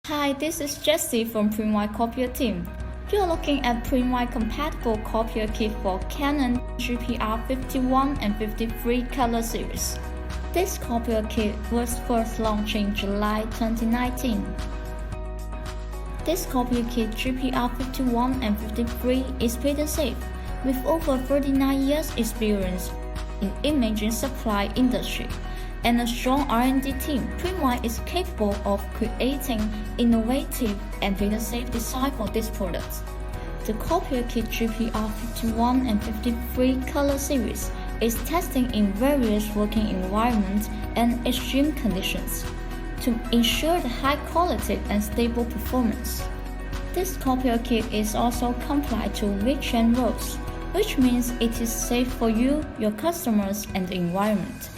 Hi, this is Jessie from Rite Copier team. You are looking at Rite compatible copier kit for Canon GPR 51 and 53 color series. This copier kit was first launched in July 2019. This copier kit GPR 51 and 53 is patent safe, with over 39 years experience in imaging supply industry and a strong R&D team. Rite is capable of creating innovative and patent-safe design for this product. The Copier Kit GPR 51 and 53 color series is testing in various working environments and extreme conditions to ensure the high quality and stable performance. This Copier Kit is also compliant to REACH and rules, which means it is safe for you, your customers, and the environment.